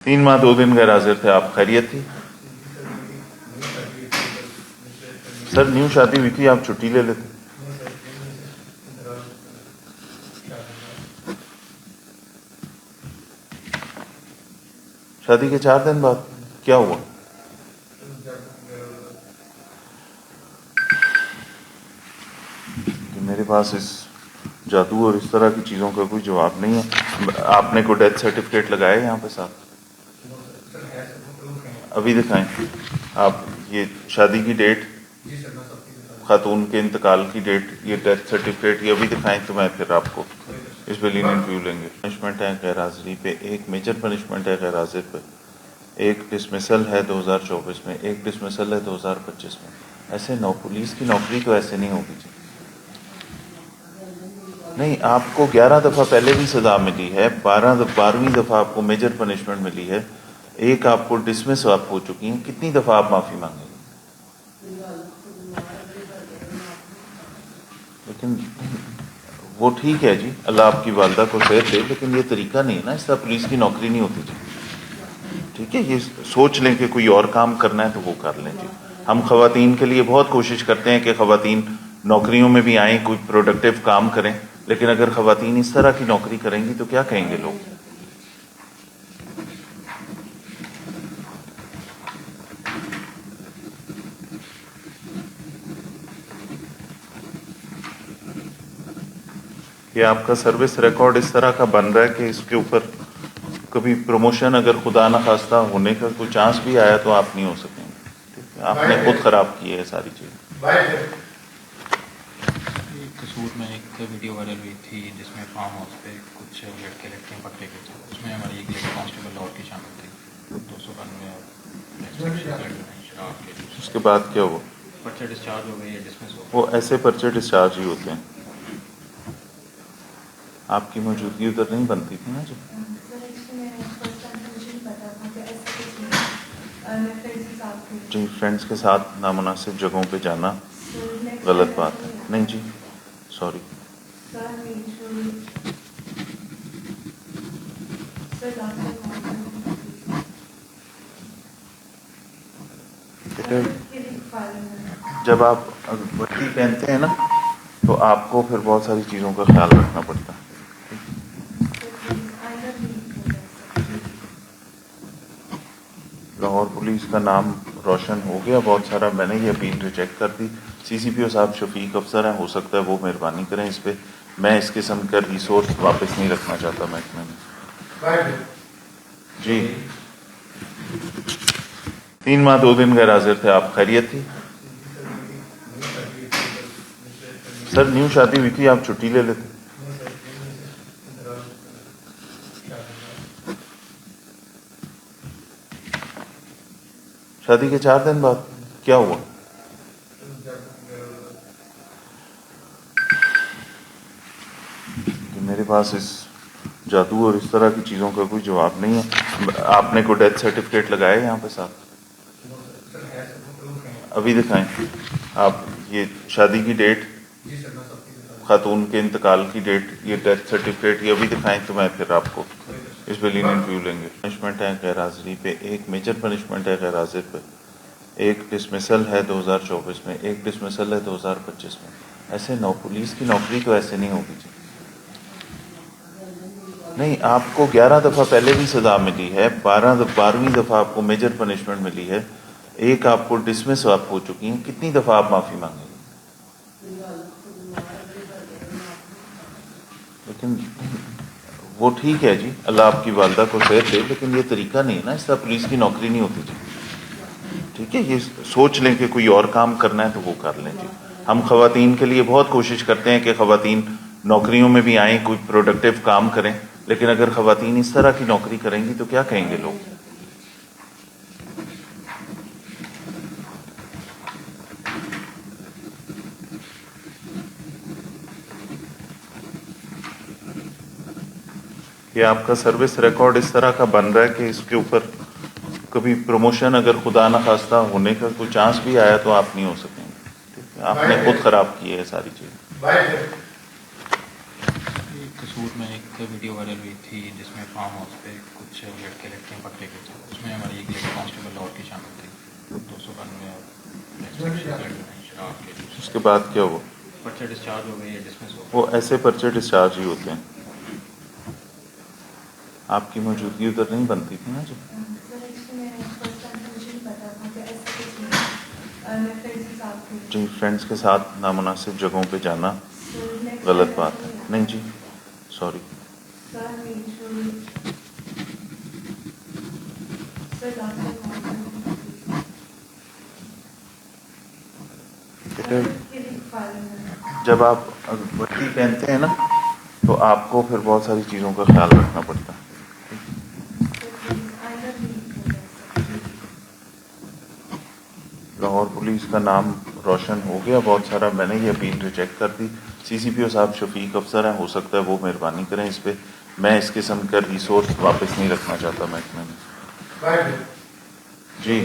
3 माह 2 दिन गैर हाजिर थे आप, खैरियत थी? सर न्यू शादी हुई थी, आप छुट्टी ले लेते। शादी के 4 दिन बाद क्या हुआ? कि मेरे पास इस जादू और इस तरह की चीज़ों का कोई जवाब नहीं है। आपने कोई डेथ सर्टिफिकेट लगाया यहाँ पे साथ? अभी दिखाएं आप। ये शादी की डेट, खातून के इंतकाल की डेट, ये डेथ सर्टिफिकेट, ये अभी दिखाएं तो मैं फिर आपको इस पे लीनियंट व्यू लेंगे। पनिशमेंट है गैर हाजिरी पे, एक मेजर पनिशमेंट है गैर हाजिर पे, एक डिसमिसल है 2024 में, एक डिसमिसल है 2025 में। ऐसे पुलिस की नौकरी तो ऐसे नहीं होगी जी। नहीं, आपको 11 दफ़ा पहले भी सज़ा मिली है, 12वीं दफ़ा आपको मेजर पनिशमेंट मिली है, एक आपको डिसमिस आप हो चुकी हैं। कितनी दफ़ा आप माफ़ी मांगेंगे? लेकिन वो ठीक है जी, अल्लाह आपकी वालदा को सेहत दे, लेकिन ये तरीका नहीं है ना, इस तरह पुलिस की नौकरी नहीं होती जी। ठीक है, ये सोच लें कि कोई और काम करना है तो वो कर लें जी। हम खवातीन के लिए बहुत कोशिश करते हैं कि खवातीन नौकरियों में भी आएँ, कोई प्रोडक्टिव काम करें, लेकिन अगर खवातीन इस तरह की नौकरी करेंगी तो क्या कहेंगे लोग? कि आपका सर्विस रिकॉर्ड इस तरह का बन रहा है कि इसके ऊपर कभी प्रमोशन अगर खुदा न खास्ता होने का कोई चांस भी आया तो आप नहीं हो सकेंगे। ठीक है, आपने खुद खराब की है सारी चीज़। कसूर में एक वीडियो वायरल हुई थी जिसमें फार्म हाउस पे कुछ लड़के लड़कियां पकड़े गए थे, उसमें हमारी एक लेडी कांस्टेबल और की शामिल थी। 292 शराब के उसके बाद क्या हुआ? पर्चे डिस्चार्ज हो गए या डिसमिस हो गए। वो ऐसे पर्चे डिस्चार्ज ही होते हैं। आपकी मौजूदगी उधर नहीं बनती थी ना जी। जी, फ्रेंड्स के साथ नामुनासिब जगहों पे जाना गलत बात है। नहीं जी, सॉरी। जब आप वर्दी पहनते हैं ना तो आपको फिर बहुत सारी चीज़ों का ख्याल रखना पड़ता है। लाहौर पुलिस का नाम रोशन हो गया बहुत सारा, मैंने ये अपील रिजेक्ट कर दी। CCPO साहब शफीक अफसर हैं, हो सकता है वो मेहरबानी करें इस पर। मैं इस किस्म का रिसोर्स वापस नहीं रखना चाहता महकमे में जी। 3 माह 2 दिन गैर हाजिर थे आप, खैरियत थी? सर न्यू शादी हुई थी, आप छुट्टी ले लेते। शादी के 4 दिन बाद क्या हुआ? कि मेरे पास इस जादू और इस तरह की चीज़ों का कोई जवाब नहीं है। आपने कोई डेथ सर्टिफिकेट लगाया यहाँ पे साथ? अभी दिखाएं आप। ये शादी की डेट, खातून के इंतकाल की डेट, ये डेथ सर्टिफिकेट, ये अभी दिखाएं तो मैं फिर आपको इस पे लीनियंट व्यू लेंगे। पनिशमेंट है गैर हाजिरी पे, एक मेजर पनिशमेंट है गैर हाजिर पे, एक डिसमिसल है 2024 में, एक डिसमिसल है 2025 में। ऐसे पुलिस की नौकरी तो ऐसे नहीं होगी जी। नहीं, आपको 11 दफ़ा पहले भी सज़ा मिली है, 12वीं दफ़ा आपको मेजर पनिशमेंट मिली है, एक आपको डिसमिस आप हो चुकी हैं। कितनी दफ़ा आप माफ़ी मांगेंगे? लेकिन वो ठीक है जी, अल्लाह आपकी वालदा को सेहत दे, लेकिन ये तरीका नहीं है ना, इस तरह पुलिस की नौकरी नहीं होती जी। ठीक है, ये सोच लें कि कोई और काम करना है तो वो कर लें जी। हम खवातीन के लिए बहुत कोशिश करते हैं कि खवातीन नौकरियों में भी आएँ, कोई प्रोडक्टिव काम करें, लेकिन अगर खवातीन इस तरह की नौकरी करेंगी तो क्या कहेंगे लोग? कि आपका सर्विस रिकॉर्ड इस तरह का बन रहा है कि इसके ऊपर कभी प्रमोशन अगर खुदा न खास्ता होने का कोई चांस भी आया तो आप नहीं हो सकेंगे। ठीक है, आपने खुद खराब की है सारी चीज़। कसूर में एक वीडियो वायरल हुई थी जिसमें फार्म हाउस पे कुछ कुछ लड़के लड़कियाँ पकड़े गए थे, उसमें हमारी एक लेडी कांस्टेबल और की शामिल थी। 292 शराब के जूस। उसके बाद क्या हुआ? पर्चे डिस्चार्ज हो गई है, डिसमिस हो वो ऐसे पर्चे डिस्चार्ज ही होते हैं। आपकी मौजूदगी उधर नहीं बनती थी ना जी? जी, फ्रेंड्स के साथ नामुनासिब जगहों पे जाना गलत बात है। नहीं जी, सॉरी। जब आप वर्दी पहनते हैं ना तो आपको फिर बहुत सारी चीज़ों का ख्याल रखना पड़ता है। लाहौर पुलिस का नाम रोशन हो गया बहुत सारा। मैंने ये अपील रिजेक्ट कर दी। CCPO साहब शफीक अफसर हैं, हो सकता है वो मेहरबानी करें इस पे। मैं इस किस्म का रिसोर्स वापस नहीं रखना चाहता महकमे में। जी।